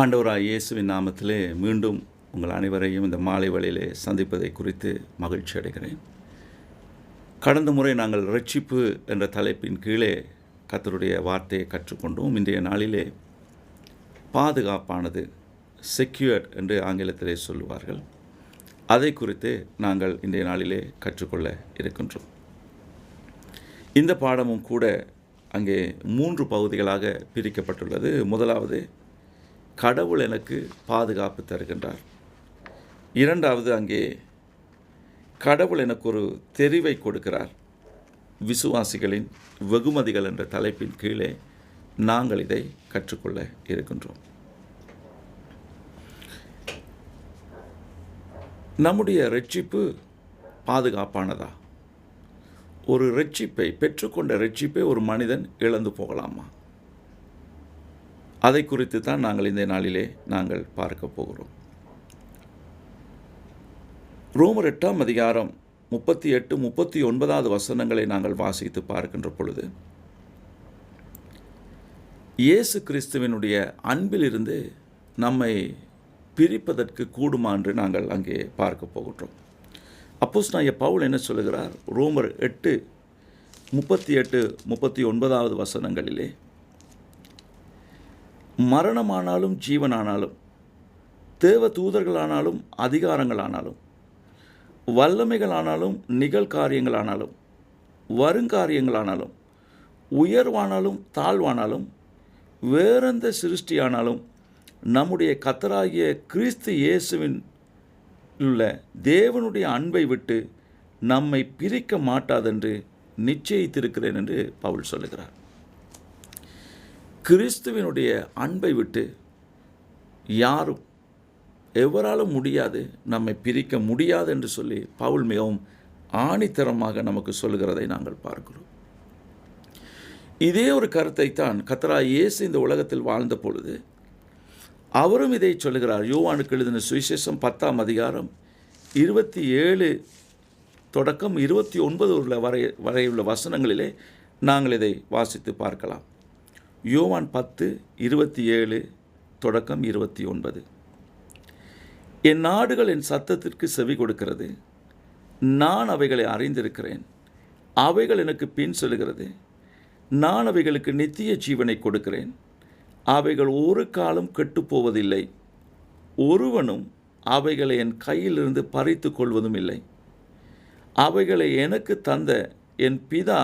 ஆண்டவராய் இயேசுவின் நாமத்திலே மீண்டும் உங்கள் அனைவரையும் இந்த மாலை வேளையிலே சந்திப்பதை குறித்து மகிழ்ச்சி அடைகிறேன். கடந்த முறை நாங்கள் ரட்சிப்பு என்ற தலைப்பின் கீழே கர்த்தருடைய வார்த்தையை கற்றுக்கொண்டோம். இன்றைய நாளிலே பாதுகாப்பானது, செக்யூர்ட் என்று ஆங்கிலத்திலே சொல்லுவார்கள், அதை குறித்து நாங்கள் இன்றைய நாளிலே கற்றுக்கொள்ள இருக்கின்றோம். இந்த பாடமும் கூட அங்கே 3 பகுதிகளாக பிரிக்கப்பட்டுள்ளது. முதலாவது, கடவுள் எனக்கு பாதுகாப்பு தருகின்றார். இரண்டாவது, அங்கே கடவுள் எனக்கு ஒரு தெரிவை கொடுக்கிறார். விசுவாசிகளின் வெகுமதிகள் என்ற தலைப்பின் கீழே நாங்கள் இதை கற்றுக்கொள்ள இருக்கின்றோம். நம்முடைய ரட்சிப்பு பாதுகாப்பானதா? ஒரு ரட்சிப்பை பெற்றுக்கொண்ட ரட்சிப்பை ஒரு மனிதன் இழந்து போகலாமா? அதை குறித்து தான் நாங்கள் இந்த நாளிலே நாங்கள் பார்க்க போகிறோம். ரோமர் 8ஆம் அதிகாரம் 38, 39 வசனங்களை நாங்கள் வாசித்து பார்க்கின்ற பொழுது, இயேசு கிறிஸ்துவினுடைய அன்பிலிருந்து நம்மை பிரிப்பதற்கு கூடுமா என்று நாங்கள் அங்கே பார்க்க போகின்றோம். அப்போஸ்தலனாகிய பவுல் என்ன சொல்லுகிறார்? ரோமர் 8, 38, 39 வசனங்களிலே, மரணமானாலும் ஜீவனானாலும், தேவ தூதர்களானாலும் அதிகாரங்களானாலும், வல்லமைகளானாலும் நிகழ்காரியங்களானாலும், வருங்காரியங்களானாலும், உயர்வானாலும் தாழ்வானாலும், வேறெந்த சிருஷ்டியானாலும், நம்முடைய கர்த்தராகிய கிறிஸ்து இயேசுவின் உள்ள தேவனுடைய அன்பை விட்டு நம்மை பிரிக்க மாட்டாதென்று நிச்சயித்திருக்கிறேன் என்று பவுல் சொல்லுகிறார். கிறிஸ்துவினுடைய அன்பை விட்டு யாரும் எவராலும் முடியாது, நம்மை பிரிக்க முடியாது என்று சொல்லி பவுல் மிகவும் ஆணித்தரமாக நமக்கு சொல்லுகிறதை நாங்கள் பார்க்கிறோம். இதே ஒரு கருத்தை தான் கர்த்தராகிய இயேசு இந்த உலகத்தில் வாழ்ந்த பொழுது அவரும் இதை சொல்லுகிறார். யோவானுக்கு எழுதின சுவிசேஷம் 10ஆம் அதிகாரம் 27 தொடக்கம் 29 வரையுள்ள வசனங்களிலே நாங்கள் இதை வாசித்து பார்க்கலாம். யோவான் 10, 27 தொடக்கம் 29. என் நாடுகள் என் சத்தத்திற்கு செவி கொடுக்கிறது, நான் அவைகளை அறிந்திருக்கிறேன், அவைகள் எனக்கு பின் செல்கிறது, நான் அவைகளுக்கு நித்திய ஜீவனை கொடுக்கிறேன், அவைகள் ஒரு காலம் கெட்டுப்போவதில்லை, ஒருவனும் அவைகளை என் கையிலிருந்து பறித்து கொள்வதும் இல்லை. அவைகளை எனக்கு தந்த என் பிதா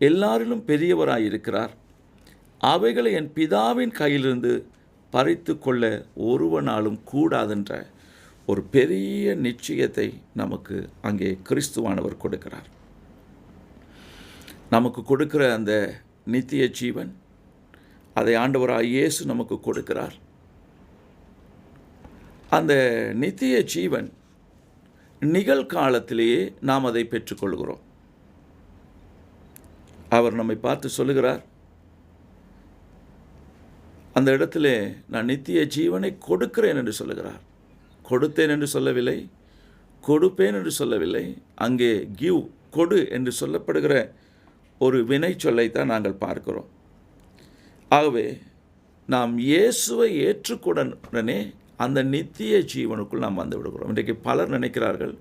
எல்லாரிலும் பெரியவராயிருக்கிறார், அவைகளை என் பிதாவின் கையிலிருந்து பறித்து கொள்ள ஒருவனாலும் கூடாதென்ற ஒரு பெரிய நிச்சயத்தை நமக்கு அங்கே கிறிஸ்துவானவர் கொடுக்கிறார். நமக்கு கொடுக்கிற அந்த நித்திய ஜீவன், அதை ஆண்டவராகிய இயேசு நமக்கு கொடுக்கிறார். அந்த நித்திய ஜீவன் நிகழ்காலத்திலேயே நாம் அதை பெற்றுக்கொள்கிறோம். அவர் நம்மை பார்த்து சொல்லுகிறார், அந்த இடத்திலே நான் நித்திய ஜீவனை கொடுக்கிறேன் என்று சொல்லுகிறார். கொடுத்தேன் என்று சொல்லவில்லை, கொடுப்பேன் என்று சொல்லவில்லை. அங்கே கிவ், கொடு என்று சொல்லப்படுகிற ஒரு வினை சொல்லைத்தான் நாங்கள் பார்க்கிறோம். ஆகவே நாம் இயேசுவை ஏற்றுக்கொண்டனே அந்த நித்திய ஜீவனுக்குள் நாம் வந்து விடுகிறோம். இன்றைக்கு பலர் நினைக்கிறார்கள்,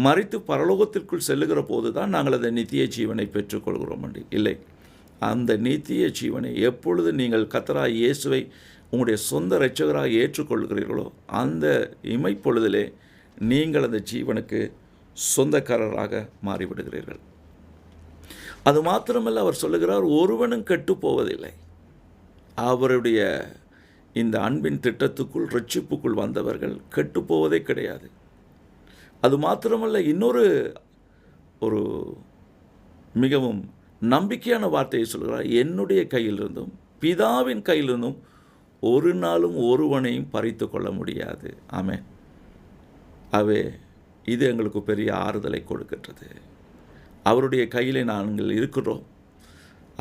மரித்து பரலோகத்திற்குள் செல்லுகிற போது தான் நாங்கள் அந்த நித்திய ஜீவனை பெற்றுக்கொள்கிறோம் என்று. இல்லை, அந்த நித்திய ஜீவனை எப்பொழுது நீங்கள் கர்த்தராகிய இயேசுவை உங்களுடைய சொந்த இரட்சகராக ஏற்றுக்கொள்கிறீர்களோ அந்த இமைப்பொழுதிலே நீங்கள் அந்த ஜீவனுக்கு சொந்தக்காரராக மாறிவிடுகிறீர்கள். அது மாத்திரமல்ல, அவர் சொல்லுகிறார், ஒருவனும் கெட்டு போவதில்லை. அவருடைய இந்த அன்பின் திட்டத்துக்குள், ரட்சிப்புக்குள் வந்தவர்கள் கெட்டு போவதே கிடையாது. அது மாத்திரமல்ல, இன்னொரு ஒரு மிகவும் நம்பிக்கையான வார்த்தையை சொல்கிறார், என்னுடைய கையிலிருந்தும் பிதாவின் கையிலிருந்தும் ஒரு நாளும் ஒருவனையும் பறித்து கொள்ள முடியாது. ஆமென். ஆகவே இது எங்களுக்கு பெரிய ஆறுதலை கொடுக்கின்றது. அவருடைய கையிலே நாங்கள் இருக்கிறோம்,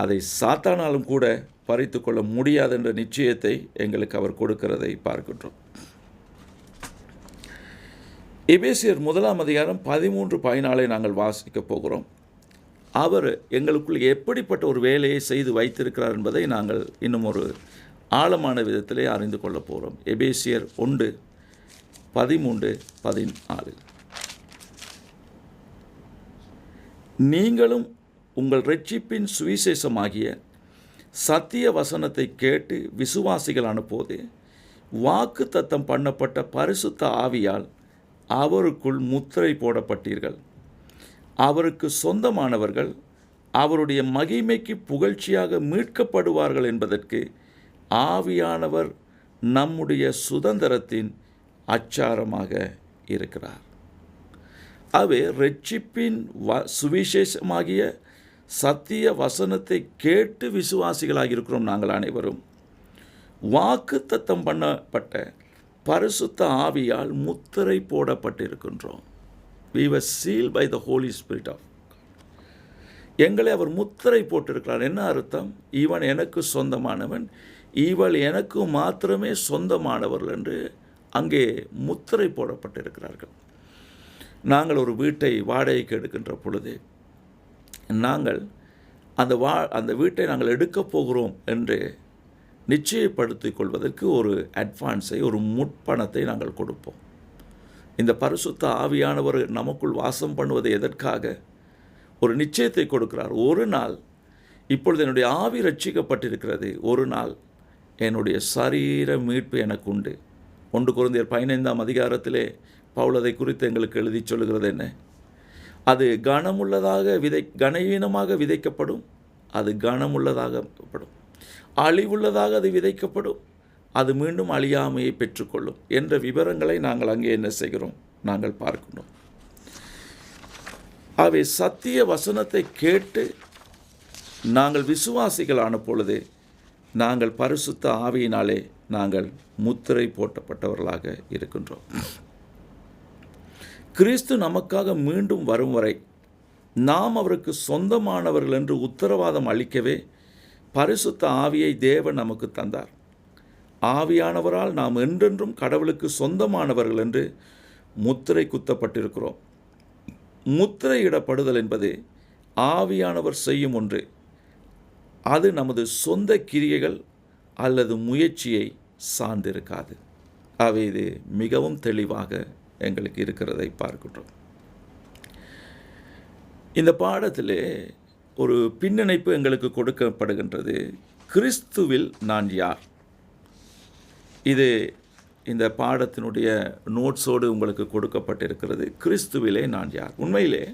அதை சாத்தானாலும் கூட பறித்து கொள்ள முடியாது என்ற நிச்சயத்தை எங்களுக்கு அவர் கொடுக்கிறதை பார்க்கின்றோம். எபேசியர் 1ஆம் அதிகாரம் 13, 14 நாங்கள் வாசிக்க போகிறோம். அவர் எங்களுக்குள் எப்படிப்பட்ட ஒரு வேலையை செய்து வைத்திருக்கிறார் என்பதை நாங்கள் இன்னும் ஒரு ஆழமான விதத்திலே அறிந்து கொள்ளப் போகிறோம். எபேசியர் 1:13-14. நீங்களும் உங்கள் இரட்சிப்பின் சுவிசேஷமாகிய சத்திய வசனத்தை கேட்டு விசுவாசிகளான போது வாக்கு தத்தம் பண்ணப்பட்ட பரிசுத்த ஆவியால் அவருக்குள் முத்திரை போடப்பட்டீர்கள். அவருக்கு சொந்தமானவர்கள் அவருடைய மகிமைக்கு புகழ்ச்சியாக மீட்கப்படுவார்கள் என்பதற்கு ஆவியானவர் நம்முடைய சுதந்திரத்தின் அச்சாரமாக இருக்கிறார். அவை இரட்சிப்பின் சுவிசேஷமாகிய சத்திய வசனத்தை கேட்டு விசுவாசிகளாக இருக்கிறோம். நாங்கள் அனைவரும் வாக்கு தத்தம் பண்ணப்பட்ட பரிசுத்த ஆவியால் முத்திரை போடப்பட்டிருக்கின்றோம். We were sealed by the Holy Spirit of God. எங்களை அவர் முத்திரை போட்டிருக்கிறார். என்ன அர்த்தம்? இவன் எனக்கு சொந்தமானவன், இவள் எனக்கு மாத்திரமே சொந்தமானவர்கள் என்று அங்கே முத்திரை போடப்பட்டிருக்கிறார்கள். நாங்கள் ஒரு வீட்டை வாடகைக்கு எடுக்கின்ற பொழுது நாங்கள் அந்த வீட்டை நாங்கள் எடுக்கப் போகிறோம் என்று நிச்சயப்படுத்திக் கொள்வதற்கு ஒரு அட்வான்ஸை, ஒரு முற்பணத்தை நாங்கள் கொடுப்போம். இந்த பரிசுத்த ஆவியானவர் நமக்குள் வாசம் பண்ணுவதை எதற்காக? ஒரு நிச்சயத்தை கொடுக்கிறார். ஒரு நாள் இப்பொழுது என்னுடைய ஆவி ரட்சிக்கப்பட்டிருக்கிறது, ஒரு நாள் என்னுடைய சரீர மீட்பு எனக்கு உண்டு. 1 கொரிந்தியர் 15ஆம் அதிகாரத்திலே பவுல் அதை குறித்து எங்களுக்கு எழுதி சொல்லுகிறது என்ன? அது கனவீனமாக விதைக்கப்படும், அது கனமுள்ளதாகப்படும். அழிவுள்ளதாக அது விதைக்கப்படும், அது மீண்டும் அழியாமையை பெற்றுக்கொள்ளும் என்ற விவரங்களை நாங்கள் அங்கே என்ன செய்கிறோம்? நாங்கள் பார்க்கணும். அவை சத்திய வசனத்தை கேட்டு நாங்கள் விசுவாசிகளான பொழுது நாங்கள் பரிசுத்த ஆவியினாலே நாங்கள் முத்திரை போட்டப்பட்டவர்களாக இருக்கின்றோம். கிறிஸ்து நமக்காக மீண்டும் வரும் வரை நாம் அவருக்கு சொந்தமானவர்கள் என்று உத்தரவாதம் அளிக்கவே பரிசுத்த ஆவியை தேவன் நமக்கு தந்தார். ஆவியானவரால் நாம் என்றென்றும் கடவுளுக்கு சொந்தமானவர்கள் என்று முத்திரை குத்தப்பட்டிருக்கிறோம். முத்திரையிடப்படுதல் என்பது ஆவியானவர் செய்யும் ஒன்று. அது நமது சொந்த கிரியைகள் அல்லது முயற்சியை சார்ந்திருக்காது. அவை இது மிகவும் தெளிவாக எங்களுக்கு இருக்கிறதை பார்க்கின்றோம். இந்த பாடத்திலே ஒரு பின்னிணைப்பு எங்களுக்கு கொடுக்கப்படுகின்றது. கிறிஸ்துவில் நான் யார்? இது இந்த பாடத்தினுடைய நோட்ஸோடு உங்களுக்கு கொடுக்கப்பட்டிருக்கிறது. கிறிஸ்துவிலே நான் யார்? உண்மையிலே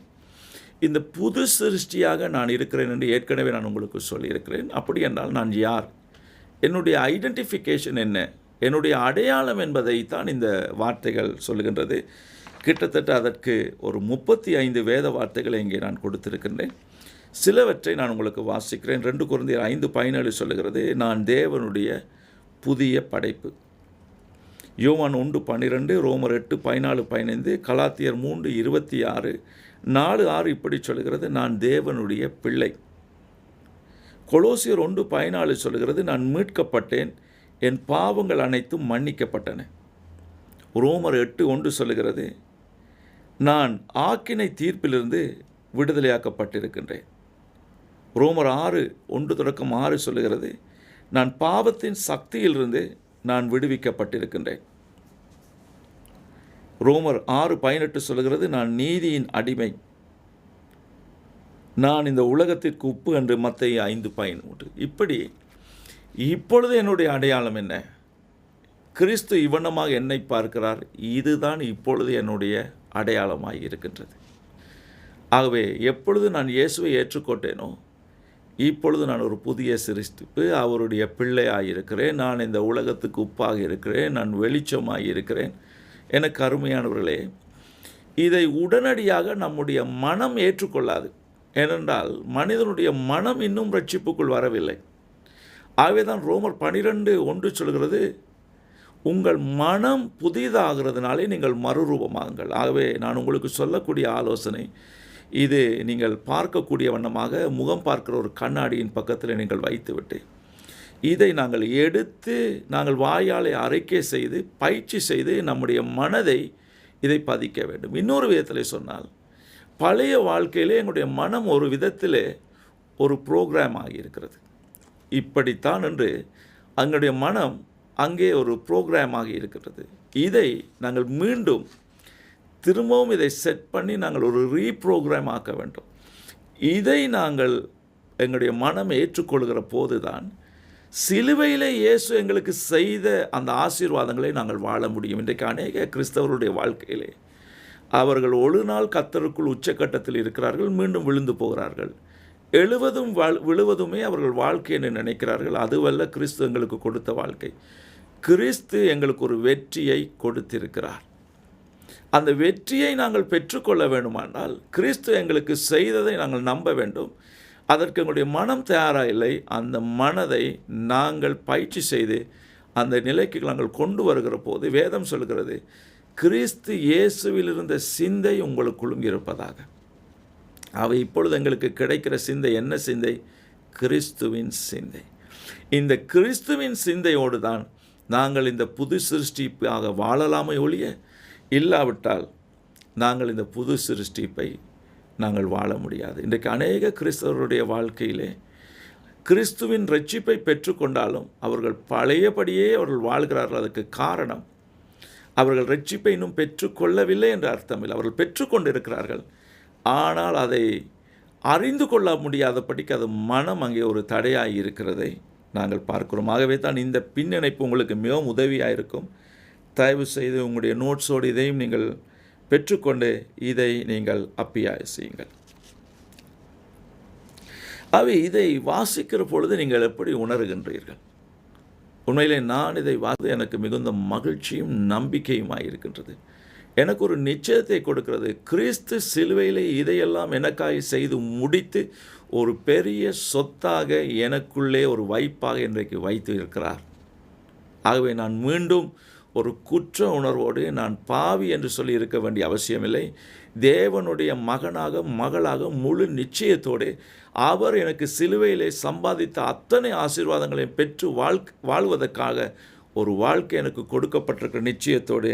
இந்த புது சிருஷ்டியாக நான் இருக்கிறேன் என்று ஏற்கனவே நான் உங்களுக்கு சொல்லியிருக்கிறேன். அப்படி என்றால் நான் யார்? என்னுடைய ஐடென்டிஃபிகேஷன் என்ன? என்னுடைய அடையாளம் என்பதைத்தான் இந்த வார்த்தைகள் சொல்லுகின்றது. கிட்டத்தட்ட அதற்கு ஒரு 35 வேத வார்த்தைகளை இங்கே நான் கொடுத்திருக்கின்றேன். சிலவற்றை நான் உங்களுக்கு வாசிக்கிறேன். 2 கொரிந்தியர் 5:17 சொல்லுகிறது, நான் தேவனுடைய புதிய படைப்பு. யோவான் 1:12, ரோமர் 8:14-15, கலாத்தியர் 3:26, 4:6 இப்படி சொல்லுகிறது, நான் தேவனுடைய பிள்ளை. கொலோசியர் 1:14 சொல்லுகிறது, நான் மீட்கப்பட்டேன், என் பாவங்கள் அனைத்தும் மன்னிக்கப்பட்டன. ரோமர் 8:1 சொல்லுகிறது, நான் ஆக்கினை தீர்ப்பிலிருந்து விடுதலையாக்கப்பட்டிருக்கின்றேன். ரோமர் 6:1-6 சொல்லுகிறது, நான் பாவத்தின் சக்தியிலிருந்து நான் விடுவிக்கப்பட்டிருக்கின்றேன். ரோமர் 6:18 சொல்லுகிறது, நான் நீதியின் அடிமை, நான் இந்த உலகத்திற்கு உப்பு என்று. மத்தேயு 5:13. இப்படி இப்பொழுது என்னுடைய அடையாளம் என்ன? கிறிஸ்து இவ்வண்ணமாக என்னை பார்க்கிறார். இதுதான் இப்பொழுது என்னுடைய அடையாளமாக இருக்கின்றது. ஆகவே எப்பொழுது நான் இயேசுவை ஏற்றுக்கொண்டேனோ இப்பொழுது நான் ஒரு புதிய சிருஷ்டிப்பு, அவருடைய பிள்ளையாக இருக்கிறேன். நான் இந்த உலகத்துக்கு உப்பாக இருக்கிறேன், நான் வெளிச்சமாக இருக்கிறேன். எனக்கு அருமையானவர்களே, இதை உடனடியாக நம்முடைய மனம் ஏற்றுக்கொள்ளாது. ஏனென்றால் மனிதனுடைய மனம் இன்னும் ரட்சிப்புக்குள் வரவில்லை. ஆகவே தான் ரோமர் 12:1 சொல்கிறது, உங்கள் மனம் புதிதாகிறதுனாலே நீங்கள் மறுரூபமாகுங்கள். ஆகவே நான் உங்களுக்கு சொல்லக்கூடிய ஆலோசனை இது, நீங்கள் பார்க்கக்கூடிய வண்ணமாக முகம் பார்க்கிற ஒரு கண்ணாடியின் பக்கத்தில் நீங்கள் வைத்துவிட்டு இதை நாங்கள் எடுத்து நாங்கள் வாயாலை அரைக்கை செய்து பயிற்சி செய்து நம்முடைய மனதை இதை பதிக்க வேண்டும். இன்னொரு விதத்தில் சொன்னால், பழைய வாழ்க்கையிலே எங்களுடைய மனம் ஒரு விதத்தில் ஒரு ப்ரோக்ராம் ஆகியிருக்கிறது. இப்படித்தான் என்று எங்களுடைய மனம் அங்கே ஒரு ப்ரோக்ராமாக இருக்கிறது. இதை நாங்கள் மீண்டும் திரும்பவும் இதை செட் பண்ணி நாங்கள் ஒரு ரீப்ரோக்ராம் ஆக்க வேண்டும். இதை நாங்கள் எங்களுடைய மனம் ஏற்றுக்கொள்கிற போது தான் சிலுவையிலே இயேசு எங்களுக்கு செய்த அந்த ஆசீர்வாதங்களை நாங்கள் வாழ முடியும். இன்றைக்கு அநேக கிறிஸ்தவருடைய வாழ்க்கையிலே அவர்கள் ஒரு நாள் கர்த்தருக்குள் உச்சக்கட்டத்தில் இருக்கிறார்கள், மீண்டும் விழுந்து போகிறார்கள். எழுவதும் விழுவதுமே அவர்கள் வாழ்க்கை என்று நினைக்கிறார்கள். அதுவல்ல கிறிஸ்து எங்களுக்கு கொடுத்த வாழ்க்கை. கிறிஸ்து எங்களுக்கு ஒரு வெற்றியை கொடுத்திருக்கிறார். அந்த வெற்றியை நாங்கள் பெற்றுக்கொள்ள வேண்டுமானால் கிறிஸ்து எங்களுக்கு செய்ததை நாங்கள் நம்ப வேண்டும். அதற்கு எங்களுடைய மனம் தயாராக இல்லை. அந்த மனதை நாங்கள் பயிற்சி செய்து அந்த நிலைக்கு நாங்கள் கொண்டு வருகிற போது வேதம் சொல்கிறது, கிறிஸ்து இயேசுவில் இருந்த சிந்தை உங்களுக்குள்ளும் இருப்பதாக. அவை இப்பொழுது எங்களுக்கு கிடைக்கிற சிந்தை என்ன சிந்தை? கிறிஸ்துவின் சிந்தை. இந்த கிறிஸ்துவின் சிந்தையோடு தான் நாங்கள் இந்த புது சிருஷ்டிப்பாக வாழலாமே ஒழிய, இல்லாவிட்டால் நாங்கள் இந்த புது சிருஷ்டிப்பை நாங்கள் வாழ முடியாது. இன்றைக்கு அநேக கிறிஸ்தவருடைய வாழ்க்கையிலே கிறிஸ்துவின் ரட்சிப்பை பெற்றுக்கொண்டாலும் அவர்கள் பழையபடியே அவர்கள் வாழ்கிறார்கள். அதுக்கு காரணம் அவர்கள் ரட்சிப்பை இன்னும் பெற்றுக்கொள்ளவில்லை என்ற அர்த்தமில்லை. அவர்கள் பெற்றுக்கொண்டு இருக்கிறார்கள், ஆனால் அதை அறிந்து கொள்ள முடியாதபடிக்கு அது மனம் அங்கே ஒரு தடையாக இருக்கிறதை நாங்கள் பார்க்கிறோம். ஆகவே தான் இந்த பின்னிணைப்பு உங்களுக்கு மிகவும் உதவியாக இருக்கும். தயவு செய்து உங்களுடைய நோட்ஸோடு இதையும் நீங்கள் பெற்றுக்கொண்டு இதை நீங்கள் அப்பியாய செய்யுங்கள். அவை இதை வாசிக்கிற பொழுது நீங்கள் எப்படி உணர்கின்றீர்கள்? உண்மையிலே நான் இதை வாசி எனக்கு மிகுந்த மகிழ்ச்சியும் நம்பிக்கையுமாய் இருக்கின்றது. எனக்கு ஒரு நிச்சயத்தை கொடுக்கிறது. கிறிஸ்து சிலுவையிலே இதையெல்லாம் எனக்காய் செய்து முடித்து ஒரு பெரிய சொத்தாக எனக்குள்ளே ஒரு வைப்பாக இன்றைக்கு வைத்து இருக்கிறார். ஆகவே நான் மீண்டும் ஒரு குற்ற உணர்வோடு நான் பாவி என்று சொல்லி இருக்க வேண்டிய அவசியமில்லை. தேவனுடைய மகனாக மகளாக முழு நிச்சயத்தோடு அவர் எனக்கு சிலுவையிலே சம்பாதித்த அத்தனை ஆசீர்வாதங்களையும் பெற்று வாழ்வதற்காக ஒரு வாழ்க்கை எனக்கு கொடுக்கப்பட்டிருக்கிற நிச்சயத்தோடு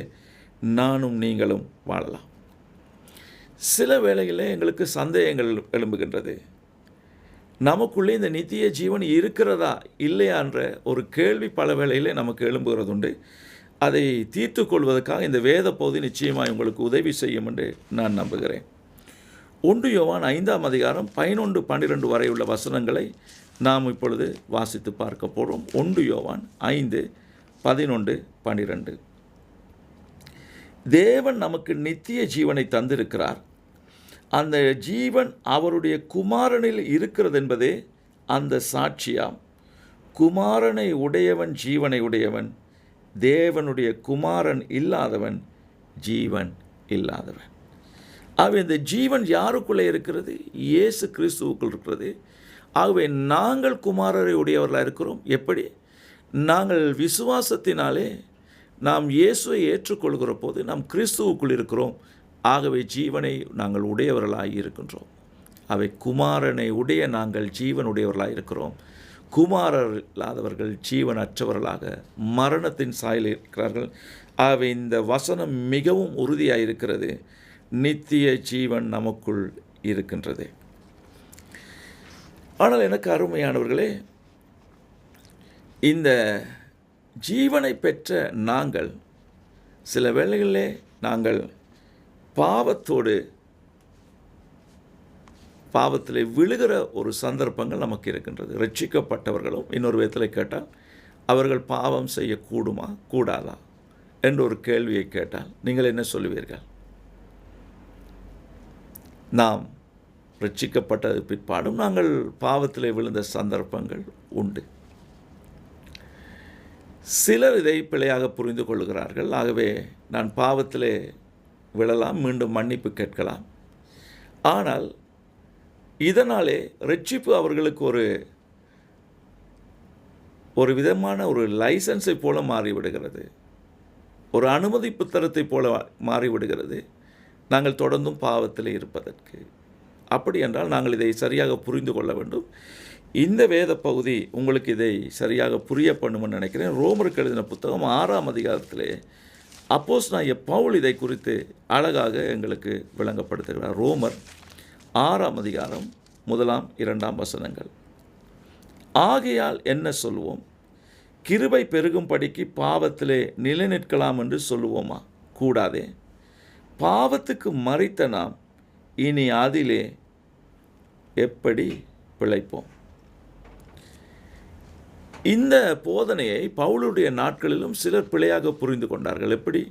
நானும் நீங்களும் வாழலாம். சில வேளைகளில் எங்களுக்கு சந்தேகங்கள் எழும்புகின்றது. நமக்குள்ளே இந்த நித்திய ஜீவன் இருக்கிறதா இல்லையா என்ற ஒரு கேள்வி பல வேளையிலே நமக்கு எழும்புகிறதுண்டு. அதை தீர்த்து கொள்வதற்காக இந்த வேத பகுதி நிச்சயமாக உங்களுக்கு உதவி செய்யும் என்று நான் நம்புகிறேன். 1 யோவான் 5ஆம் அதிகாரம் 11-12 வரை உள்ள வசனங்களை நாம் இப்பொழுது வாசித்து பார்க்க போகிறோம். 1 யோவான் 5:11-12. தேவன் நமக்கு நித்திய ஜீவனை தந்திருக்கிறார். அந்த ஜீவன் அவருடைய குமாரனில் இருக்கிறது என்பதே அந்த சாட்சியாம். குமாரனை உடையவன் ஜீவனை உடையவன், தேவனுடைய குமாரன் இல்லாதவன் ஜீவன் இல்லாதவன். ஆகவே இந்த ஜீவன் யாருக்குள்ளே இருக்கிறது? இயேசு கிறிஸ்துவுக்குள் இருக்கிறது. ஆகவே நாங்கள் குமாரரை உடையவர்களாக இருக்கிறோம். எப்படி? நாங்கள் விசுவாசத்தினாலே நாம் இயேசுவை ஏற்றுக்கொள்கிற போது நாம் கிறிஸ்துவுக்குள் இருக்கிறோம். ஆகவே ஜீவனை நாங்கள் உடையவர்களாக இருக்கின்றோம். அவை குமாரனை உடைய நாங்கள் ஜீவன் உடையவர்களாக இருக்கிறோம். குமாரர் இல்லாதவர்கள் ஜீவனற்றவர்களாக மரணத்தின் சாயலில் இருக்கிறார்கள். ஆகவே இந்த வசனம் மிகவும் உறுதியாக இருக்கிறது. நித்திய ஜீவன் நமக்குள் இருக்கின்றது. ஆனால் எனக்கு அருமையானவர்களே, இந்த ஜீவனை பெற்ற நாங்கள் சில வேளைகளிலே நாங்கள் பாவத்தில் விழுகிற ஒரு சந்தர்ப்பங்கள் நமக்கு இருக்கின்றது. ரட்சிக்கப்பட்டவர்களும் இன்னொரு விதத்தில் கேட்டால் அவர்கள் பாவம் செய்யக்கூடுமா கூடாதா என்ற ஒரு கேள்வியை கேட்டால் நீங்கள் என்ன சொல்லுவீர்கள்? நாம் ரட்சிக்கப்பட்டது பிற்பாடும் நாங்கள் பாவத்தில் விழுந்த சந்தர்ப்பங்கள் உண்டு. சிலர் இதை பிழையாக புரிந்து கொள்கிறார்கள். ஆகவே நான் பாவத்திலே விழலாம், மீண்டும் மன்னிப்பு கேட்கலாம். ஆனால் இதனாலே ரட்சிப்பு அவர்களுக்கு ஒரு விதமான ஒரு லைசன்ஸை போல மாறிவிடுகிறது, ஒரு அனுமதி புத்தகத்தை போல மாறிவிடுகிறது நாங்கள் தொடர்ந்தும் பாவத்தில் இருப்பதற்கு. அப்படி என்றால் நாங்கள் இதை சரியாக புரிந்து கொள்ள வேண்டும். இந்த வேத பகுதி உங்களுக்கு இதை சரியாக புரிய பண்ணுமென்னு நினைக்கிறேன். ரோமருக்கு எழுதின புத்தகம் 6ஆம் அதிகாரத்திலே அப்போஸ்தலனாகிய பவுல் இதை குறித்து அழகாக எங்களுக்கு விளங்கப்படுத்துகிறார். ரோமர் 6ஆம் அதிகாரம் 1-2 வசனங்கள். ஆகையால் என்ன சொல்வோம்? கிருபை பெருகும்படிக்கு பாவத்திலே நிலைநிற்கலாம் என்று சொல்லுவோமா? கூடாதே. பாவத்துக்கு மரித்த நாம் இனி அதிலே எப்படி பிழைப்போம்? இந்த போதனையை பவுலுடைய நாட்களிலும் சிலர் பிழையாக புரிந்து கொண்டார்கள். எப்படி?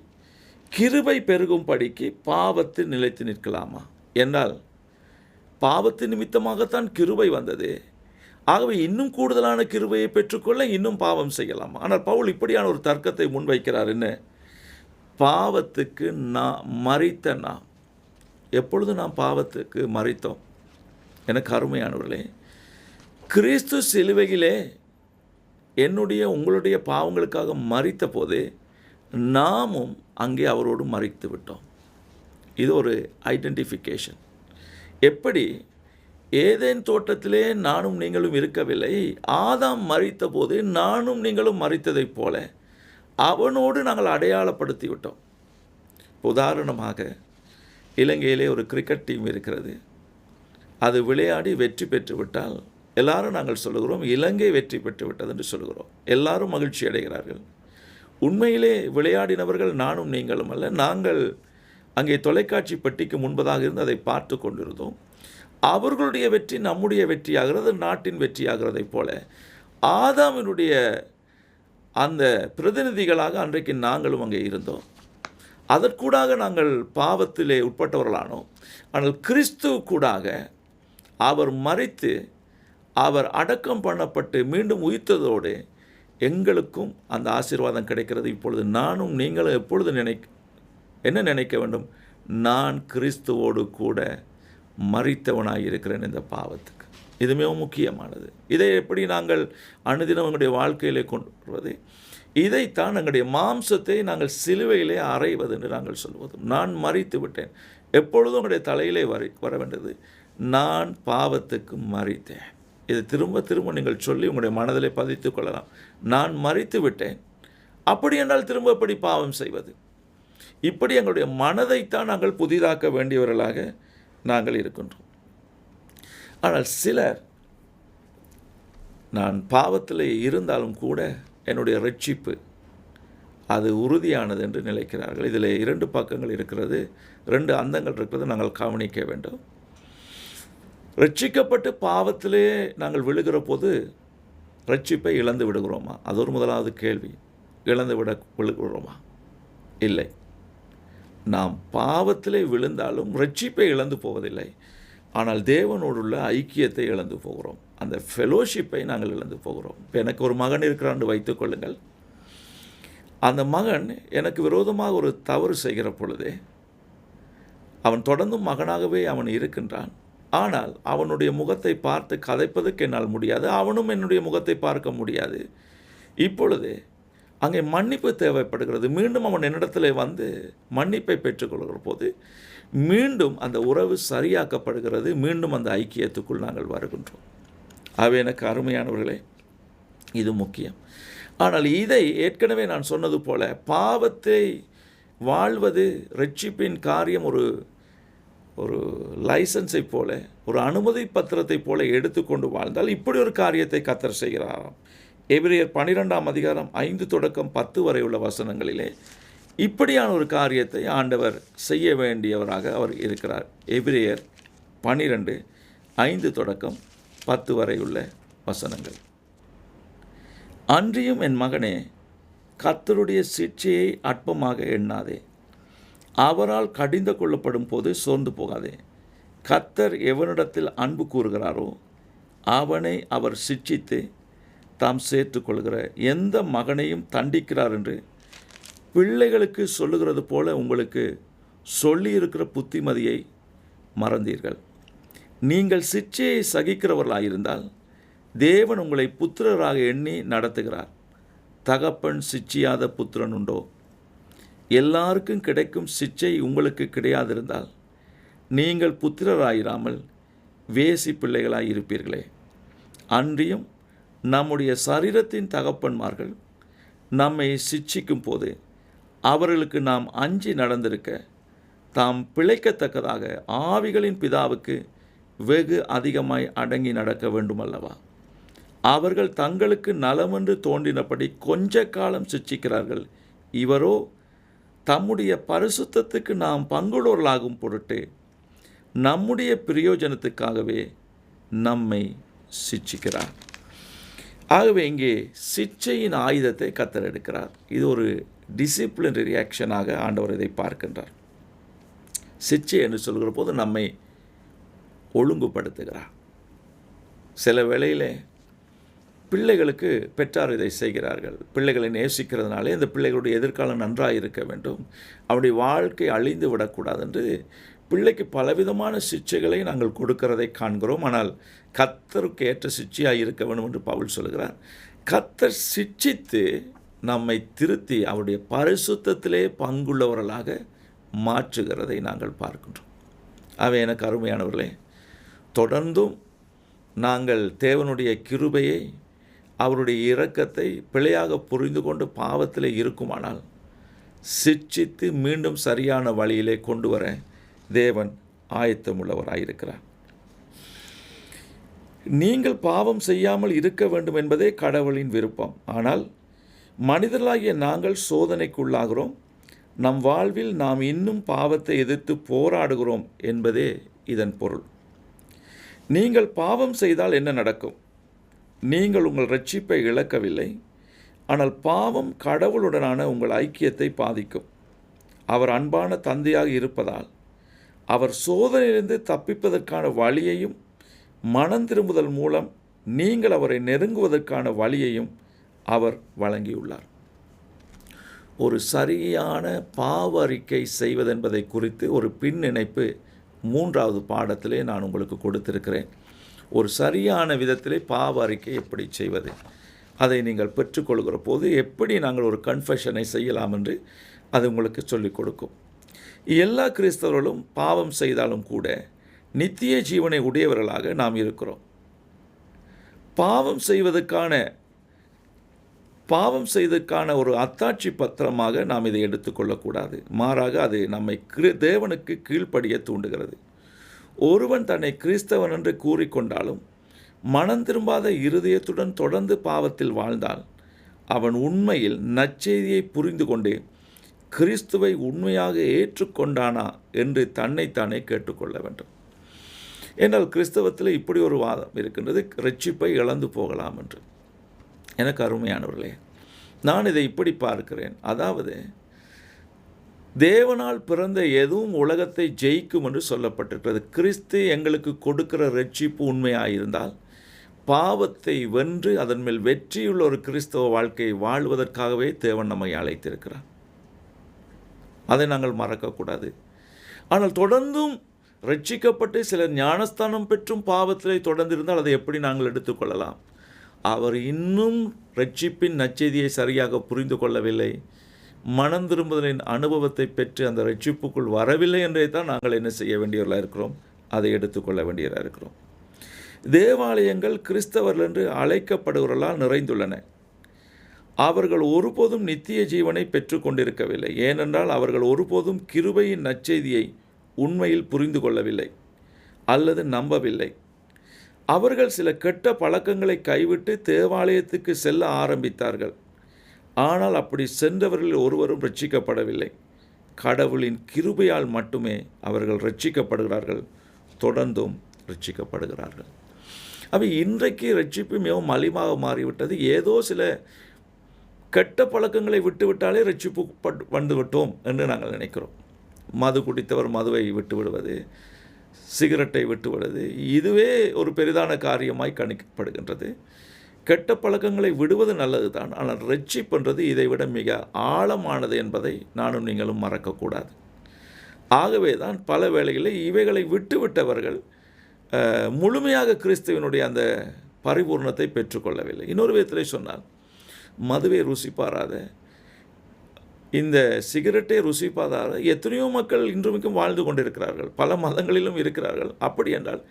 கிருபை பெருகும்படிக்கு பாவத்தில் நிலைத்து நிற்கலாமா என்றால், பாவத்தின் நிமித்தமாகத்தான் கிருபை வந்தது. ஆகவே இன்னும் கூடுதலான கிருபையை பெற்றுக்கொள்ள இன்னும் பாவம் செய்யலாம். ஆனால் பவுல் இப்படியான ஒரு தர்க்கத்தை முன்வைக்கிறார். என்ன? பாவத்துக்கு மரித்த நாம். எப்பொழுது நாம் பாவத்துக்கு மரித்தோம்? எனக்கு அருமையானவர்களே, கிறிஸ்து சிலுவையிலே என்னுடைய உங்களுடைய பாவங்களுக்காக மரித்த போது நாமும் அங்கே அவரோடு மரித்து விட்டோம். இது ஒரு ஐடென்டிஃபிகேஷன். எப்படி? ஏதேன் தோட்டத்திலே நானும் நீங்களும் இருக்கவில்லை. ஆதாம் மரித்த போது நானும் நீங்களும் மரித்ததைப் போல அவனோடு நாங்கள் அடையாளப்படுத்தி விட்டோம். உதாரணமாக, இலங்கையிலே ஒரு கிரிக்கெட் டீம் இருக்கிறது. அது விளையாடி வெற்றி பெற்று விட்டால் எல்லாரும் நாங்கள் சொல்லுகிறோம், இலங்கை வெற்றி பெற்று விட்டது என்று சொல்கிறோம். எல்லாரும் மகிழ்ச்சி அடைகிறார்கள். உண்மையிலே விளையாடினவர்கள் நானும் நீங்களும் அல்ல. நாங்கள் அங்கே தொலைக்காட்சி பெட்டிக்கு முன்பதாக இருந்து அதை பார்த்து கொண்டிருந்தோம். அவர்களுடைய வெற்றி நம்முடைய வெற்றியாகிறது, நாட்டின் வெற்றியாகிறதைப் போல ஆதாமினுடைய அந்த பிரதிநிதிகளாக அன்றைக்கு நாங்களும் அங்கே இருந்தோம். அதற்கூடாக நாங்கள் பாவத்திலே உட்பட்டவர்களானோம். ஆனால் கிறிஸ்துவ கூடாக அவர் மரித்து அவர் அடக்கம் பண்ணப்பட்டு மீண்டும் உயிர்த்ததோடு எங்களுக்கும் அந்த ஆசீர்வாதம் கிடைக்கிறது. இப்பொழுது நானும் நீங்களும் எப்பொழுது என்ன நினைக்க வேண்டும்? நான் கிறிஸ்துவோடு கூட மரித்தவனாக இருக்கிறேன் இந்த பாவத்துக்கு. இது மிகவும் முக்கியமானது. இதை எப்படி நாங்கள் அனுதினம் எங்களுடைய வாழ்க்கையிலே கொண்டு வருவது? இதைத்தான் எங்களுடைய மாம்சத்தை நாங்கள் சிலுவையிலே அறைவது என்று நாங்கள் சொல்வது. நான் மரித்து விட்டேன். எப்பொழுதும் உங்களுடைய தலையிலே வர வேண்டியது, நான் பாவத்துக்கு மரித்தேன். இது திரும்ப திரும்ப நீங்கள் சொல்லி உங்களுடைய மனதிலே பதித்து கொள்ளலாம். நான் மரித்து விட்டேன். அப்படி என்றால் திரும்ப எப்படி பாவம் செய்வது? இப்படி எங்களுடைய மனதைத்தான் நாங்கள் புதிதாக்க வேண்டியவர்களாக நாங்கள் இருக்கின்றோம். ஆனால் சிலர் நான் பாவத்தில் இருந்தாலும் கூட என்னுடைய ரட்சிப்பு அது உறுதியானது என்று நினைக்கிறார்கள். இதில் 2 பக்கங்கள் இருக்கிறது, 2 அந்தங்கள் இருக்கிறது. நாங்கள் கவனிக்க வேண்டும். ரட்சிக்கப்பட்டு பாவத்திலே நாங்கள் விழுகிற போது ரட்சிப்பை இழந்து விடுகிறோமா? அது ஒரு முதலாவது கேள்வி. விழுகிறோமா? இல்லை. நாம் பாவத்திலே விழுந்தாலும் ரட்சிப்பை இழந்து போவதில்லை. ஆனால் தேவனோடுள்ள ஐக்கியத்தை இழந்து போகிறோம். அந்த ஃபெலோஷிப்பை நாங்கள் இழந்து போகிறோம். இப்போ எனக்கு ஒரு மகன் இருக்கிறான்னு வைத்துக்கொள்ளுங்கள். அந்த மகன் எனக்கு விரோதமாக ஒரு தவறு செய்கிற பொழுதே அவன் தொடர்ந்தும் மகனாகவே அவன் இருக்கின்றான். ஆனால் அவனுடைய முகத்தை பார்த்து கதைப்பதற்கு என்னால் முடியாது. அவனும் என்னுடைய முகத்தை பார்க்க முடியாது. இப்பொழுது அங்கே மன்னிப்பு தேவைப்படுகிறது. மீண்டும் அவன் என்னிடத்தில் வந்து மன்னிப்பை பெற்றுக்கொள்கிற போது மீண்டும் அந்த உறவு சரியாக்கப்படுகிறது. மீண்டும் அந்த ஐக்கியத்துக்குள் நாங்கள் வருகின்றோம். ஆகவே எனக்கு அருமையானவர்களே, இது முக்கியம். ஆனால் இதை ஏற்கனவே நான் சொன்னது போல பாவத்தை வாழ்வது ரட்சிப்பின் காரியம் ஒரு லைசன்ஸை போல, ஒரு அனுமதி பத்திரத்தை போல எடுத்துக்கொண்டு வாழ்ந்தால் இப்படி ஒரு காரியத்தை கர்த்தர் செய்கிறாராம். எபிரேயர் 12ஆம் அதிகாரம் 5 தொடக்கம் 10 வரை உள்ள வசனங்களிலே இப்படியான ஒரு காரியத்தை ஆண்டவர் செய்ய வேண்டியவராக அவர் இருக்கிறார். எபிரேயர் 12 5 தொடக்கம் 10 வரை உள்ள வசனங்கள். அன்றியும் என் மகனே, கர்த்தருடைய சிட்சையை அற்பமாக எண்ணாதே. அவரால் கடிந்து கொள்ளப்படும் போது சோர்ந்து போகாதே. கர்த்தர் எவனிடத்தில் அன்பு கூறுகிறாரோ அவனை அவர் சிட்சித்து தாம் சேர்த்துக்கொள்கிற எந்த மகனையும் தண்டிக்கிறார் என்று பிள்ளைகளுக்கு சொல்லுகிறது போல உங்களுக்கு சொல்லியிருக்கிற புத்திமதியை மறந்தீர்கள். நீங்கள் சிட்சையை சகிக்கிறவர்களாயிருந்தால் தேவன் உங்களை புத்திரராக எண்ணி நடத்துகிறார். தகப்பன் சிட்சியாத புத்திரன் உண்டோ? எல்லாருக்கும் கிடைக்கும் சிட்சை உங்களுக்கு கிடையாதிருந்தால் நீங்கள் புத்திரராயிராமல் வேசி பிள்ளைகளாய் இருப்பீர்களே. அன்றியும் நம்முடைய சரீரத்தின் தகப்பன்மார்கள் நம்மை சிட்சிக்கும் போது அவர்களுக்கு நாம் அஞ்சி நடந்திருக்க தாம் பிழைக்கத்தக்கதாக ஆவிகளின் பிதாவுக்கு வெகு அதிகமாய் அடங்கி நடக்க வேண்டுமல்லவா? அவர்கள் தங்களுக்கு நலமென்று தோன்றினபடி கொஞ்ச காலம் சிட்சிக்கிறார்கள். இவரோ தம்முடைய பரிசுத்தத்துக்கு நாம் பங்குள்ளவர்களாகும் பொருட்டு நம்முடைய பிரயோஜனத்துக்காகவே நம்மை சிட்சிக்கிறார். ஆகவே இங்கே சிட்சையின் ஆயுதத்தை கர்த்தர் எடுக்கிறார். இது ஒரு டிசிப்ளினரி ஆக்ஷனாக ஆண்டவர் இதை பார்க்கின்றார். சிட்சை என்று சொல்கிற போது நம்மை ஒழுங்குபடுத்துகிறார். சில வேளையிலே பிள்ளைகளுக்கு பெற்றார் இதை செய்கிறார்கள். பிள்ளைகளை நேசிக்கிறதுனாலே அந்த பிள்ளைகளுடைய எதிர்காலம் நன்றாக இருக்க வேண்டும், அவருடைய வாழ்க்கை அழிந்து விடக்கூடாது என்று பிள்ளைக்கு பலவிதமான சிட்சைகளை நாங்கள் கொடுக்கிறதை காண்கிறோம். ஆனால் கர்த்தருக்கு ஏற்ற சிட்சையாக இருக்க வேண்டும் என்று பவுல் சொல்கிறார். கர்த்தர் சிட்சித்து நம்மை திருத்தி அவருடைய பரிசுத்தத்திலே பங்குள்ளவர்களாக மாற்றுகிறதை நாங்கள் பார்க்கின்றோம். அவை எனக்கு அருமையானவர்களே, தொடர்ந்தும் நாங்கள் தேவனுடைய கிருபையை அவருடைய இரக்கத்தை பிழையாக புரிந்து கொண்டு பாவத்திலே இருக்குமானால் சிட்சித்து மீண்டும் சரியான வழியிலே கொண்டு வர தேவன் ஆயத்தமுள்ளவராயிருக்கிறார். நீங்கள் பாவம் செய்யாமல் இருக்க வேண்டும் என்பதே கடவுளின் விருப்பம். ஆனால் மனிதர்களாகிய நாங்கள் சோதனைக்குள்ளாகிறோம். நம் வாழ்வில் நாம் இன்னும் பாவத்தை எதிர்த்து போராடுகிறோம் என்பதே இதன் பொருள். நீங்கள் பாவம் செய்தால் என்ன நடக்கும்? நீங்கள் உங்கள் இரட்சிப்பை இழக்கவில்லை. ஆனால் பாவம் கடவுளுடனான உங்கள் ஐக்கியத்தை பாதிக்கும். அவர் அன்பான தந்தையாக இருப்பதால் அவர் சோதனையிலிருந்து தப்பிப்பதற்கான வழியையும் மனம் திரும்புதல் மூலம் நீங்கள் அவரை நெருங்குவதற்கான வழியையும் அவர் வழங்கியுள்ளார். ஒரு சரியான பாவ அறிக்கை செய்வதென்பதை குறித்து ஒரு பின்னிணைப்பு 3வது பாடத்திலே நான் உங்களுக்கு கொடுத்திருக்கிறேன். ஒரு சரியான விதத்திலே பாவ அறிக்கை எப்படி செய்வது, அதை நீங்கள் பெற்றுக்கொள்கிற போது எப்படி நாங்கள் ஒரு கன்ஃபெஷனை செய்யலாம் என்று அது உங்களுக்கு சொல்லிக் கொடுக்கும். எல்லா கிறிஸ்தவர்களும் பாவம் செய்தாலும் கூட நித்திய ஜீவனை உடையவர்களாக நாம் இருக்கிறோம். பாவம் செய்வதற்கான ஒரு அத்தாட்சி பத்திரமாக நாம் இதை எடுத்துக்கொள்ளக்கூடாது. மாறாக அது நம்மை தேவனுக்கு கீழ்ப்படிய தூண்டுகிறது. ஒருவன் தன்னை கிறிஸ்தவன் என்று கூறிக்கொண்டாலும் மனம் திரும்பாத இருதயத்துடன் தொடர்ந்து பாவத்தில் வாழ்ந்தால் அவன் உண்மையில் நற்செய்தியை புரிந்து கொண்டு கிறிஸ்துவை உண்மையாக ஏற்றுக்கொண்டானா என்று தன்னைத்தானே கேட்டுக்கொள்ள வேண்டும். ஏனால் கிறிஸ்தவத்தில் இப்படி ஒரு வாதம் இருக்கின்றது, இரட்சிப்பை இழந்து போகலாம் என்று. எனக்கு அருமையானவர்களே, நான் இதை இப்படி பார்க்கிறேன். அதாவது தேவனால் பிறந்த எதுவும் உலகத்தை ஜெயிக்கும் என்று சொல்லப்பட்டிருக்கிறது. கிறிஸ்து எங்களுக்கு கொடுக்கிற இரட்சிப்பு உண்மையாயிருந்தால் பாவத்தை வென்று அதன் மேல் வெற்றியுள்ள ஒரு கிறிஸ்தவ வாழ்க்கையை வாழ்வதற்காகவே தேவன் நம்மை அழைத்திருக்கிறார். அதை நாங்கள் மறக்கக்கூடாது. ஆனால் தொடர்ந்தும் ரட்சிக்கப்பட்டு சிலர் ஞானஸ்தானம் பெற்றும் பாவத்திலே தொடர்ந்து இருந்தால் அதை எப்படி நாங்கள் எடுத்துக்கொள்ளலாம்? அவர் இன்னும் ரட்சிப்பின் நற்செய்தியை சரியாக புரிந்து கொள்ளவில்லை, மனம் திரும்புதலின் அனுபவத்தை பெற்று அந்த ரட்சிப்புக்குள் வரவில்லை என்றே தான் நாங்கள் என்ன செய்ய வேண்டியவர்களாக இருக்கிறோம், அதை எடுத்துக்கொள்ள வேண்டியவராக இருக்கிறோம். தேவாலயங்கள் கிறிஸ்தவர்கள் என்று அழைக்கப்படுவர்களால் நிறைந்துள்ளன. அவர்கள் ஒருபோதும் நித்திய ஜீவனை பெற்று கொண்டிருக்கவில்லை. ஏனென்றால் அவர்கள் ஒருபோதும் கிருபையின் நற்செய்தியை உண்மையில் புரிந்து கொள்ளவில்லை அல்லது நம்பவில்லை. அவர்கள் சில கெட்ட பழக்கங்களை கைவிட்டு தேவாலயத்துக்கு செல்ல ஆரம்பித்தார்கள். ஆனால் அப்படி சென்றவர்கள் ஒருவரும் ரட்சிக்கப்படவில்லை. கடவுளின் கிருபையால் மட்டுமே அவர்கள் ரட்சிக்கப்படுகிறார்கள், தொடர்ந்தும் ரட்சிக்கப்படுகிறார்கள். அவை இன்றைக்கு ரட்சிப்பு மிகவும் மலிவாக மாறிவிட்டது. ஏதோ சில கெட்ட பழக்கங்களை விட்டுவிட்டாலே ரட்சிப்பு வந்துவிட்டோம் என்று நாங்கள் நினைக்கிறோம். மது குடித்தவர் மதுவை விட்டு விடுவது, சிகரெட்டை விட்டுவிடுவது, இதுவே ஒரு பெரிதான காரியமாய் கணிக்கப்படுகின்றது. கெட்ட பழக்கங்களை விடுவது நல்லது தான், ஆனால் ரட்சிப்புன்றது இதைவிட மிக ஆழமானது என்பதை நானும் நீங்களும் மறக்கக்கூடாது. ஆகவே தான் பல வேளைகளில் இவைகளை விட்டுவிட்டவர்கள் முழுமையாக கிறிஸ்துவனுடைய அந்த பரிபூர்ணத்தை பெற்றுக்கொள்ளவில்லை. இன்னொரு விதத்திலே சொன்னால், மதுவை ருசி பாராத, இந்த சிகரெட்டை ருசி பாராத எத்தனையோ மக்கள் இன்றுமிக்கும் வாழ்ந்து கொண்டிருக்கிறார்கள், பல மதங்களிலும் இருக்கிறார்கள். அப்படி என்றால்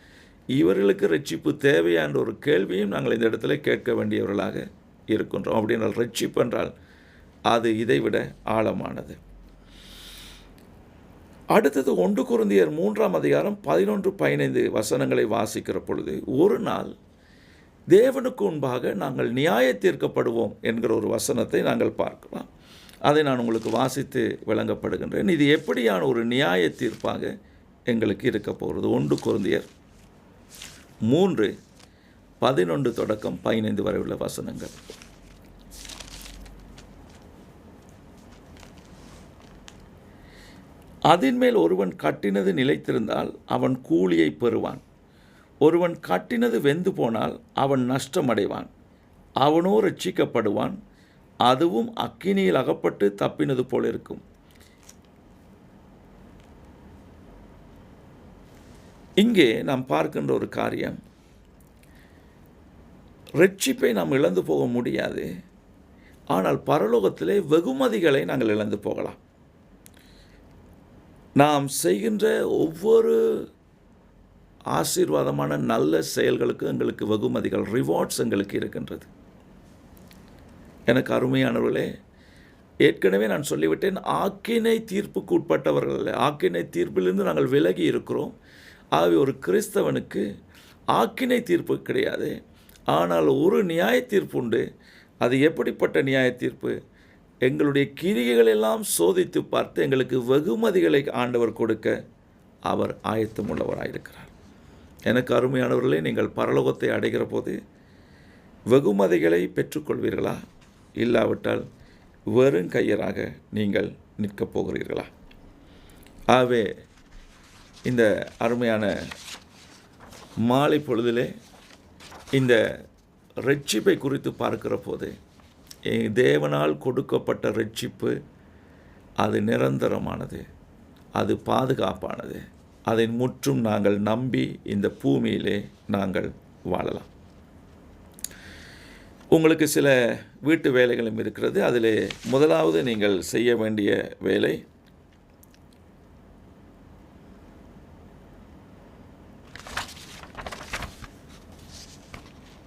இவர்களுக்கு ரட்சிப்பு தேவையா என்ற ஒரு கேள்வியும் நாங்கள் இந்த இடத்துல கேட்க வேண்டியவர்களாக இருக்கின்றோம். அப்படி என்றால் ரட்சிப்பு என்றால் அது இதைவிட ஆழமானது. அடுத்தது 1 கொரிந்தியர் 3-ம் அதிகாரம் 11-15 வசனங்களை வாசிக்கிற பொழுது, ஒரு நாள் தேவனுக்கு முன்பாக நாங்கள் நியாய தீர்க்கப்படுவோம் என்கிற ஒரு வசனத்தை நாங்கள் பார்க்கலாம். அதை நான் உங்களுக்கு வாசித்து விளங்கப்படுகின்றேன். இது எப்படியான ஒரு நியாய தீர்ப்பாக எங்களுக்கு இருக்க போகிறது? 1 கொரிந்தியர் 3:11 தொடக்கம் 15 வரை உள்ள வசனங்கள். அதின்மேல் ஒருவன் கட்டினது நிலைத்திருந்தால் அவன் கூலியை பெறுவான். ஒருவன் கட்டினது வெந்து போனால் அவன் நஷ்டமடைவான். அவனோ ரட்சிக்கப்படுவான், அதுவும் அக்கினியில் அகப்பட்டு தப்பினது போல இருக்கும். இங்கே நாம் பார்க்கின்ற ஒரு காரியம், ரட்சிப்பை நாம் இழந்து போக முடியாது. ஆனால் பரலோகத்திலே வெகுமதிகளை நாங்கள் இழந்து போகலாம். நாம் செய்கின்ற ஒவ்வொரு ஆசீர்வாதமான நல்ல செயல்களுக்கு எங்களுக்கு வெகுமதிகள், ரிவார்ட்ஸ் எங்களுக்கு இருக்கின்றது. எனக்கு அருமையானவர்களே, ஏற்கனவே நான் சொல்லிவிட்டேன், ஆக்கினை தீர்ப்புக்கு உட்பட்டவர்கள், ஆக்கினை தீர்ப்பிலிருந்து நாங்கள் விலகி இருக்கிறோம். ஆகவே ஒரு கிறிஸ்தவனுக்கு ஆக்கினை தீர்ப்பு கிடையாது. ஆனால் ஒரு நியாய தீர்ப்பு உண்டு. அது எப்படிப்பட்ட நியாய தீர்ப்பு? எங்களுடைய கிரியைகள் எல்லாம் சோதித்து பார்த்து எங்களுக்கு வெகுமதிகளை ஆண்டவர் கொடுக்க அவர் ஆயத்தமுள்ளவராயிருக்கிறார். எனக்கு அருமையானவர்களே, நீங்கள் பரலோகத்தை அடைகிற போது வெகுமதிகளை பெற்றுக்கொள்வீர்களா? இல்லாவிட்டால் வெறும் கையராக நீங்கள் நிற்கப் போகிறீர்களா? ஆகவே இந்த அருமையான மாலை பொழுதிலே இந்த ரட்சிப்பை குறித்து பார்க்கிற போது, தேவனால் கொடுக்கப்பட்ட ரட்சிப்பு அது நிரந்தரமானது, அது பாதுகாப்பானது. அதை முற்றும் நாங்கள் நம்பி இந்த பூமியிலே நாங்கள் வாழலாம். உங்களுக்கு சில வீட்டு வேலைகளும் இருக்கிறது. அதில் முதலாவது நீங்கள் செய்ய வேண்டிய வேலை,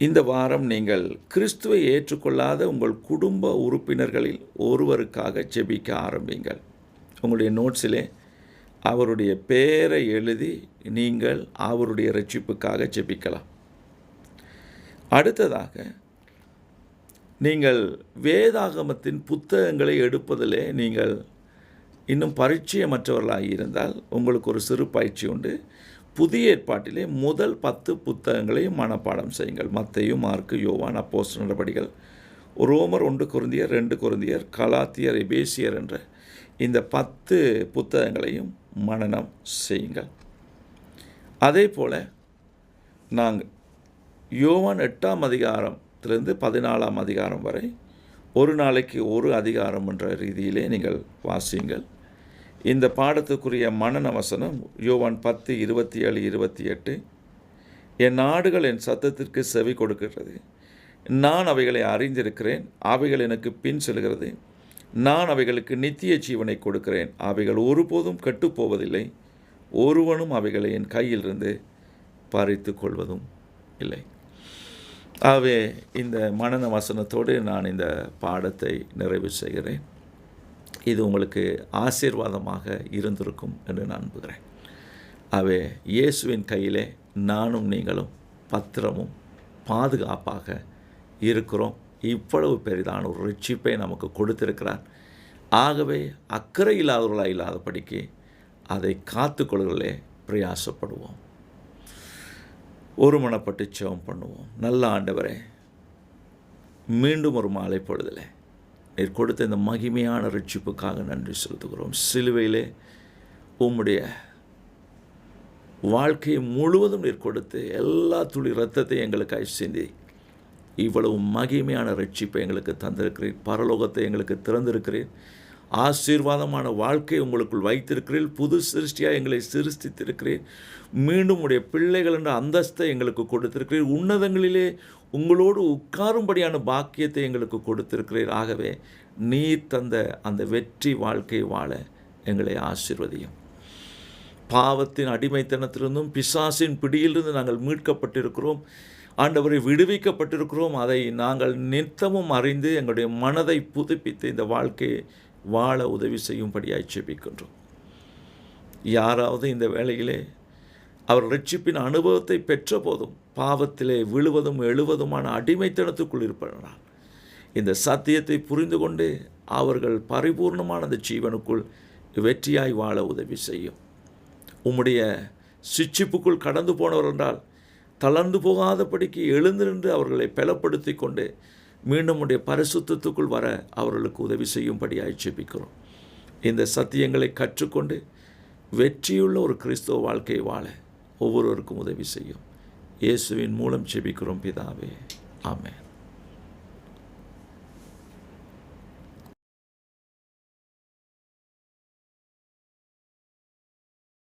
இந்த வாரம் நீங்கள் கிறிஸ்துவை ஏற்றுக்கொள்ளாத உங்கள் குடும்ப உறுப்பினர்களில் ஒருவருக்காக ஜெபிக்க ஆரம்பிங்கள். உங்களுடைய நோட்ஸிலே அவருடைய பெயரை எழுதி நீங்கள் அவருடைய ரட்சிப்புக்காக ஜெபிக்கலாம். அடுத்ததாக, நீங்கள் வேதாகமத்தின் புத்தகங்களை எடுப்பதிலே நீங்கள் இன்னும் பரிச்சயமற்றவர்களாக இருந்தால் உங்களுக்கு ஒரு சிறு பயிற்சி உண்டு. புதிய ஏற்பாட்டிலே முதல் 10 புத்தகங்களையும் மனப்பாடம் செய்யுங்கள். மத்தேயு, மார்க்கு, யோவான், அப்போஸ்தலர் நடபடிகள், ரோமர், 1 கொரிந்தியர், 2 கொரிந்தியர், கலாத்தியர், எபேசியர் என்ற இந்த 10 புத்தகங்களையும் மனனம் செய்யுங்கள். அதே போல் நாங்கள் யோவான் 8ஆம் அதிகாரத்திலிருந்து 14ஆம் அதிகாரம் வரை ஒரு நாளைக்கு ஒரு அதிகாரம் என்ற ரீதியிலே நீங்கள் வாசியுங்கள். இந்த பாடத்துக்குரிய மனன வசனம் யோவான் 10:27-28. என் ஆடுகள் என் சத்தத்திற்கு செவி கொடுக்கிறது. நான் அவைகளை அறிந்திருக்கிறேன். அவைகள் எனக்கு பின் செல்கிறது. நான் அவைகளுக்கு நித்திய ஜீவனை கொடுக்கிறேன். அவைகள் ஒருபோதும் கெட்டுப்போவதில்லை. ஒருவனும் அவைகளை என் கையிலிருந்து பறித்து கொள்வதும் இல்லை. ஆகவே இந்த மனன வசனத்தோடு நான் இந்த பாடத்தை நிறைவு செய்கிறேன். இது உங்களுக்கு ஆசீர்வாதமாக இருந்திருக்கும் என்று நான் நம்புகிறேன். ஆகவே இயேசுவின் கையிலே நானும் நீங்களும் பத்திரமும் பாதுகாப்பாக இருக்கிறோம். இவ்வளவு பெரிதான ஒரு ரட்சிப்பை நமக்கு கொடுத்திருக்கிறார். ஆகவே அக்கறை இல்லாதவர்களாக இல்லாதபடிக்கு அதை காத்துக்கொள்வதிலே பிரயாசப்படுவோம். ஒருமனப்பட்டு ஜெபம் பண்ணுவோம். நல்ல ஆண்டவரே, மீண்டும் ஒரு மாலை பொழுதிலே நீர் கொடுத்த இந்த மகிமையான ரட்சிப்புக்காக நன்றி செலுத்துகிறோம். சிலுவையிலே உம்முடைய வாழ்க்கையை முழுவதும் நீர் கொடுத்து எல்லா துளி இரத்தத்தையும் எங்களுக்காக சிந்தி இவ்வளவு மகிமையான ரட்சிப்பை எங்களுக்கு தந்திருக்கிறீர். பரலோகத்தை எங்களுக்கு திறந்திருக்கிறீர். ஆசீர்வாதமான வாழ்க்கை உங்களுக்குள் வைத்திருக்கிறீர். புது சிருஷ்டியாக எங்களை சிருஷ்டித்திருக்கிறீர். மீண்டும் உடைய பிள்ளைகள் என்ற அந்தஸ்தை எங்களுக்கு கொடுத்திருக்கிறீர். உன்னதங்களிலே உங்களோடு உட்காரும்படியான பாக்கியத்தை எங்களுக்கு கொடுத்திருக்கிறீர். ஆகவே நீர் தந்த அந்த வெற்றி வாழ்க்கை வாழ எங்களை ஆசீர்வதியும். பாவத்தின் அடிமைத்தனத்திலிருந்தும் பிசாசின் பிடியிலிருந்து நாங்கள் மீட்கப்பட்டிருக்கிறோம். ஆண்டவரை விடுவிக்கப்பட்டிருக்கிறோம். அதை நாங்கள் நித்தமும் அறிந்து எங்களுடைய மனதை புதுப்பித்து இந்த வாழ்க்கையை வாழ உதவி செய்யும்படியாய் ஜெபிக்கின்றோம். யாராவது இந்த வேளையிலே அவர் இரட்சிப்பின் அனுபவத்தை பெற்ற போதும் பாவத்திலே விழுவதும் எழுவதுமான அடிமைத்தனத்துக்குள் இருப்பதனால் இந்த சத்தியத்தை புரிந்து கொண்டு அவர்கள் பரிபூர்ணமான அந்த ஜீவனுக்குள் வெற்றியாய் வாழ உதவி செய்யும். உம்முடைய சிட்சிப்புக்குள் கடந்து போனவர் என்றால் தளர்ந்து போகாதபடிக்கு எழுந்து நின்று அவர்களை பலப்படுத்தி கொண்டு மீண்டும் உடைய பரிசுத்தத்துக்குள் வர அவர்களுக்கு உதவி செய்யும்படியாய் ஜெபிக்கிறோம். இந்த சத்தியங்களை கற்றுக்கொண்டு வெற்றியுள்ள ஒரு கிறிஸ்தவ வாழ்க்கையை வாழ ஒவ்வொருவருக்கும் உதவி செய்யும். இயேசுவின் மூலம் ஜெபிக்கிறோம் பிதாவே, ஆமென்.